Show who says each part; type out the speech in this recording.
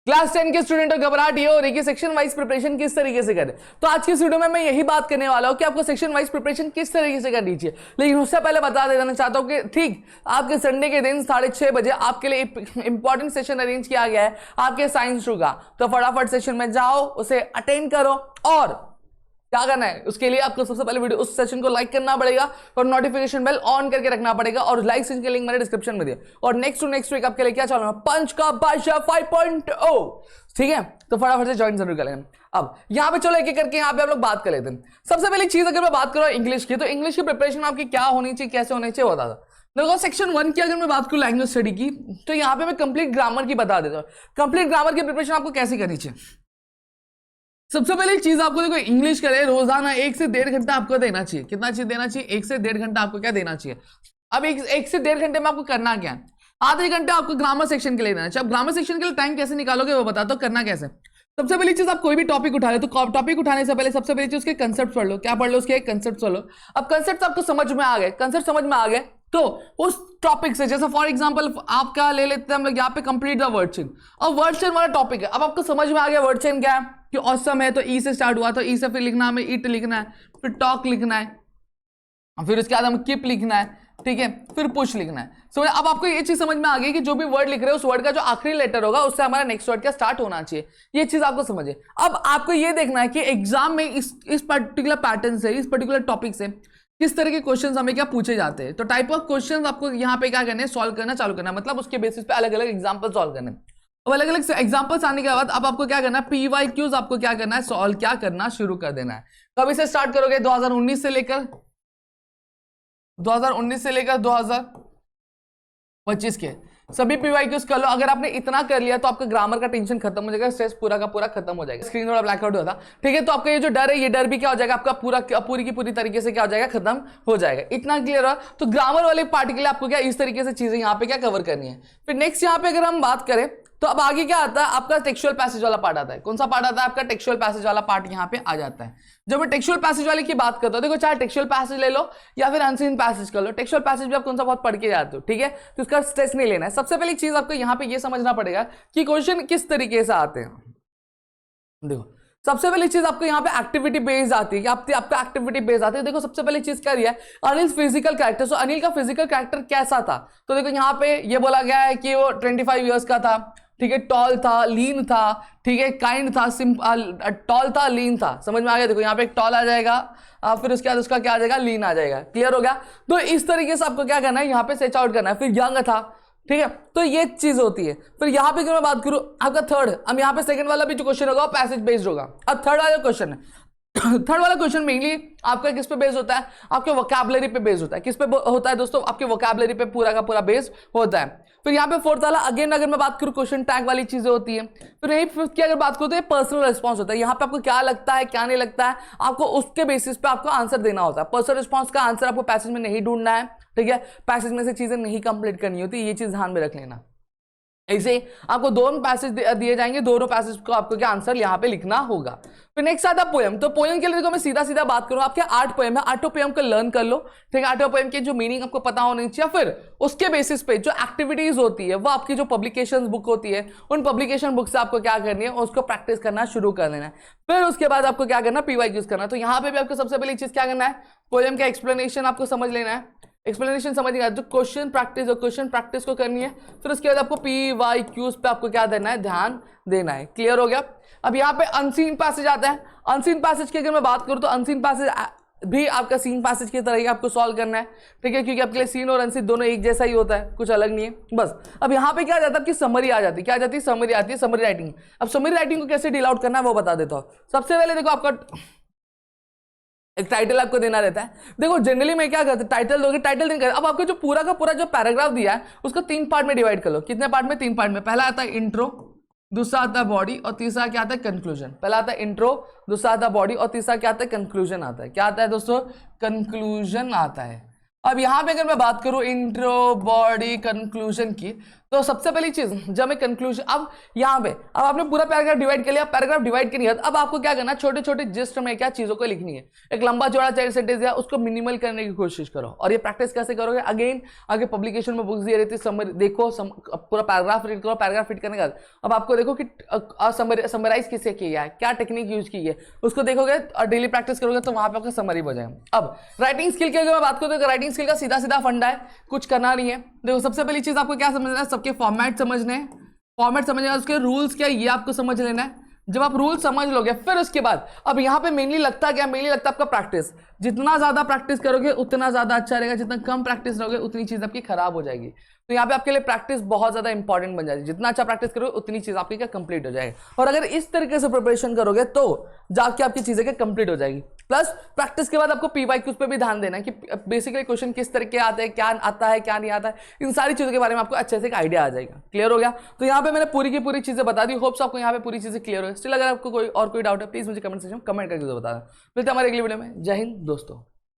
Speaker 1: Class 10 के student को घबराहट ये हो रही कि सेक्शन वाइज प्रिपरेशन किस तरीके से करें, तो आज की इस वीडियो में मैं यही बात करने वाला हूं कि आपको सेक्शन वाइज प्रिपरेशन किस तरीके से करनी चाहिए। लेकिन उससे पहले बता देना चाहता हूं कि ठीक आपके संडे के दिन 6:30 बजे आपके लिए इंपॉर्टेंट सेशन अरेंज किया गया है आपके साइंस टू का, तो फटाफट सेशन में जाओ, उसे अटेंड करो और क्या करना है उसके लिए आपको सबसे पहले वीडियो उस सेशन को लाइक करना पड़ेगा और नोटिफिकेशन बेल ऑन करके रखना पड़ेगा और लाइक सेशन के लिंक मैंने डिस्क्रिप्शन में दिया। और नेक्स्ट टू नेक्स्ट वीक आपके लिए क्या चल रहा है, पंच का बादशाह 5.0, ठीक है, तो फटाफट से ज्वाइन जरूर करें। अब यहाँ पे चलो एक एक करके यहाँ पे आप लोग बात कर लेते हैं। सबसे पहली चीज अगर मैं बात करूँ इंग्लिश की, तो इंग्लिश की प्रिपरेशन आपकी क्या होनी चाहिए, कैसे होनी चाहिए बता दो। देखो सेक्शन 1 की अगर मैं बात करूँ लैंग्वेज स्टडी की, तो यहाँ पे मैं कंप्लीट ग्रामर की बता देता हूँ। कंप्लीट ग्रामर की प्रिपरेशन आपको कैसे करनी चाहिए। सबसे पहली चीज आपको देखो इंग्लिश करे रोजाना 1 से 1.5 घंटा आपको देना चाहिए। कितना चाहिए देना चाहिए, 1 से 1.5 घंटा आपको क्या देना चाहिए। अब एक से 1.5 घंटे में आपको करना क्या है, आधे घंटे आपको ग्रामर सेक्शन के लिए देना चाहिए। अब ग्रामर सेक्शन के लिए टाइम कैसे निकालोगे वो बता दो, करना कैसे। सबसे पहली चीज आप कोई भी टॉपिक उठा ले, तो टॉपिक उठाने से पहले सबसे पहली चीज उसके कंसेप्ट पढ़ लो। क्या पढ़ लो, उसके कंसेप्ट पढ़ लो। अब कंसेप्ट आपको समझ में आ गए, कंसेप्ट समझ में आ गए तो उस टॉपिक से, जैसे फॉर एग्जांपल आपका ले लेते हैं हम लोग यहाँ पे कंप्लीट द वर्ड चेन। अब वर्ड चेन वाला टॉपिक है, अब आपको समझ में आ गया वर्ड चेन क्या है कि ऑसम है तो ई से स्टार्ट हुआ, तो ई से फिर लिखना हमें ईट लिखना है, फिर टॉक लिखना है, फिर उसके बाद हमें कीप लिखना है, ठीक है, फिर पुश लिखना है। सो अब आपको ये चीज समझ में आ गई कि जो भी वर्ड लिख रहे हो उस वर्ड का जो आखिरी लेटर होगा उससे हमारा नेक्स्ट वर्ड का स्टार्ट होना चाहिए। ये चीज आपको समझे। अब आपको ये देखना है कि एग्जाम में इस पर्टिकुलर पैटर्न से, इस पर्टिकुलर टॉपिक से किस तरह के क्वेश्चंस हमें क्या पूछे जाते हैं। तो टाइप ऑफ क्वेश्चंस आपको यहाँ पे क्या करना है, सॉल्व करना चालू करना, मतलब उसके बेसिस पे अलग अलग एग्जाम्पल सॉल्व करने। अब अलग अलग एग्जाम्पल्स आने के बाद अब आपको क्या करना है, PYQs आपको क्या करना है, सॉल्व क्या करना शुरू कर देना है। कब इसे स्टार्ट करोगे, 2019 से लेकर 2025 के सभी PYQs कर लो। अगर आपने इतना कर लिया तो आपका ग्रामर का टेंशन खत्म हो जाएगा, स्ट्रेस पूरा का पूरा खत्म हो जाएगा। स्क्रीन थोड़ा ब्लैकआउट होता, ठीक है, तो आपका ये जो डर है ये डर भी क्या हो जाएगा आपका पूरी की पूरी तरीके से क्या हो जाएगा, खत्म हो जाएगा। इतना क्लियर हो। तो ग्रामर वाले पार्ट के लिए आपको क्या इस तरीके से चीजें यहाँ पे क्या कवर करनी है। फिर नेक्स्ट यहाँ पे अगर हम बात करें तो अब आगे क्या आता है, आपका टेक्सचुअल पैसेज वाला पार्ट आता है। कौन सा पार्ट आता है, आपका टेक्सचुअल पैसेज वाला पार्ट यहाँ पे आ जाता है। जब मैं टेक्सचुअल पैसेज वाले की बात करता हूँ, देखो चाहे टेक्सचुअल पैसेज ले लो या फिर अनसीन पैसेज कर लो, टेक्सचुअल पैसेज भी आप कौन सा बहुत पढ़ के जाते हो, ठीक है, तो उसका स्ट्रेस नहीं लेना है। सबसे पहली चीज आपको यहाँ पे ये समझना पड़ेगा कि क्वेश्चन किस तरीके से आते हैं। देखो सबसे पहली चीज आपको यहाँ पे एक्टिविटी बेस्ड आती है कि आपका एक्टिविटी बेस्ड आती है। देखो सबसे पहली चीज क्या है, अनिल फिजिकल कैरेक्टर। सो अनिल का फिजिकल कैरेक्टर कैसा था, तो देखो यहाँ पे ये बोला गया है कि वो 25 ईयर्स का था, ठीक है, टॉल था, लीन था, ठीक है, काइंड था, टॉल था, लीन था। समझ में आ गया। देखो यहाँ पे एक टॉल आ जाएगा, फिर उसके बाद उसका क्या आ जाएगा, लीन आ जाएगा। क्लियर हो गया। तो इस तरीके से आपको क्या करना है, यहाँ पे सेच आउट करना है। फिर यंग था, ठीक है, तो ये चीज होती है। फिर यहाँ पे अगर मैं बात करूं आपका थर्ड, अब यहाँ पे सेकंड वाला भी जो क्वेश्चन होगा पैसेज बेस्ड होगा। अब थर्ड वाला क्वेश्चन है, थर्ड वाला क्वेश्चन मेनली आपका किस पे बेस होता है, आपके वोकैबुलरी पे बेस होता है। किस पे होता है दोस्तों, आपके वोकैबुलरी पे पूरा का पूरा बेस होता है। फिर यहाँ पे फोर्थ वाला अगेन अगर मैं बात करूं क्वेश्चन टैग वाली चीजें होती है। फिर यही फिफ्थ की अगर बात करूं तो ये पर्सनल रिस्पांस होता है। यहाँ पे आपको क्या लगता है क्या नहीं लगता है, आपको उसके बेसिस पे आपको आंसर देना होता है। पर्सनल रिस्पांस का आंसर आपको पैसेज में नहीं ढूंढना है, ठीक है, पैसेज में से चीजें नहीं कंप्लीट करनी होती, ये चीज ध्यान में रख लेना। ऐसे आपको दोनों पैसेज दिए जाएंगे, दोनों पैसेज को आपको क्या आंसर यहाँ पे लिखना होगा। फिर नेक्स्ट आता पोएम। तो पोएम के लिए देखो मैं सीधा सीधा बात करूँ, आपके 8 पोएम है, 8 पोएम को लर्न कर लो, ठीक है, 8 पोएम के जो मीनिंग आपको पता होनी चाहिए। फिर उसके बेसिस पे जो एक्टिविटीज होती है वो आपकी जो पब्लिकेशन बुक होती है उन पब्लिकेशन बुक से आपको क्या करनी है, उसको प्रैक्टिस करना शुरू कर लेना है। फिर उसके बाद आपको क्या करना, PYQs करना। तो यहाँ पे भी आपको सबसे पहली चीज क्या करना है, पोएम का एक्सप्लेनेशन आपको समझ लेना है। एक्सप्लेनेशन समझ गया, जो क्वेश्चन प्रैक्टिस को करनी है। फिर उसके बाद आपको PYQs पे आपको क्या देना है, ध्यान देना है। क्लियर हो गया। अब यहाँ पे अनसीन पैसेज आता है। अनसीन पैसेज की अगर मैं बात करूँ तो अनसीन पैसेज भी आपका सीन पैसेज की तरह ही आपको सॉल्व करना है, ठीक है, क्योंकि आपके लिए सीन और अनसीन दोनों एक जैसा ही होता है, कुछ अलग नहीं है बस। अब यहाँ पे क्या आ जाता है, आपकी समरी आ जाती है। क्या आ जाती है, समरी आती है, समरी राइटिंग। अब समरी राइटिंग को कैसे डील आउट करना है वो बता देता हूँ। सबसे पहले देखो आपका एक टाइटल आपको देना रहता है। देखो जनरली मैं क्या करता हूं, टाइटल दोगे, टाइटल देंगे। अब आपको जो पूरा का पूरा जो पैराग्राफ दिया है उसको 3 पार्ट में डिवाइड कर लो। कितने पार्ट में, 3 पार्ट में। पहला आता है इंट्रो, दूसरा आता है बॉडी और तीसरा क्या आता है, कंक्लूजन। पहला आता है इंट्रो, दूसरा आता है बॉडी और तीसरा क्या आता है, कंक्लूजन आता है। क्या आता है दोस्तों, कंक्लूजन आता है। अब यहाँ पे अगर मैं बात करूं इंट्रो, बॉडी, कंक्लूजन की, तो सबसे पहली चीज जब मैं कंक्लूजन, अब यहाँ पे अब आपने पूरा पैराग्राफ डिवाइड कर लिया, पैराग्राफ डिवाइड करनी है, अब आपको क्या करना है, छोटे छोटे जिस्ट में क्या चीजों को लिखनी है। एक लंबा चौड़ा सेंटेंस दिया, उसको मिनिमल करने की कोशिश करो। और ये प्रैक्टिस कैसे करोगे, अगेन आगे पब्लिकेशन में बुक्स दिए रहती है, समरी देखो, पूरा पैराग्राफ रीड करो, पैराग्राफ रीड करने के बाद अब आपको देखो कि समराइज किससे किया है, क्या टेक्निक यूज की है, उसको देखोगे और डेली प्रैक्टिस करोगे तो वहां पे आपका समरी हो जाएगा। अब राइटिंग स्किल की अगर मैं बात करूँ तो राइटिंग स्किल का सीधा सीधा फंडा है, कुछ करना नहीं है। देखो सबसे पहली चीज आपको क्या समझना है, सबके फॉर्मेट समझने हैं, फॉर्मेट समझना है, उसके रूल्स क्या ये आपको समझ लेना है। जब आप रूल समझ लोगे फिर उसके बाद अब यहाँ पे मेनली लगता क्या, मेनली लगता है आपका प्रैक्टिस। जितना ज्यादा प्रैक्टिस करोगे उतना ज्यादा अच्छा रहेगा, जितना कम प्रैक्टिस करोगे उतनी चीज आपकी खराब हो जाएगी। तो यहाँ पे आपके लिए प्रैक्टिस बहुत ज्यादा इंपॉर्टेंट बन जाएगी। जितना अच्छा प्रैक्टिस करोगे उतनी चीज आपकी क्या कंप्लीट हो जाएगी। और अगर इस तरीके से प्रिपरेशन करोगे तो जाके आपकी चीजें क्या कंप्लीट हो जाएगी। प्लस प्रैक्टिस के बाद आपको पीवाईक्यूज पे भी ध्यान देना है कि बेसिकली क्वेश्चन किस तरीके आते हैं, क्या आता है क्या नहीं आता है, इन सारी चीजों के बारे में आपको अच्छे से एक आइडिया आ जाएगा। क्लियर हो गया। तो यहाँ पे मैंने पूरी की पूरी चीजें बता दी, होप्स आपको यहाँ पे पूरी चीजें क्लियर हो। स्टिल अगर आपको कोई और कोई डाउट है प्लीज मुझे कमेंट सेक्शन में कमेंट करके बता दें। मिलते हैं हमारे अगली वीडियो में। जय हिंद दोस्तों।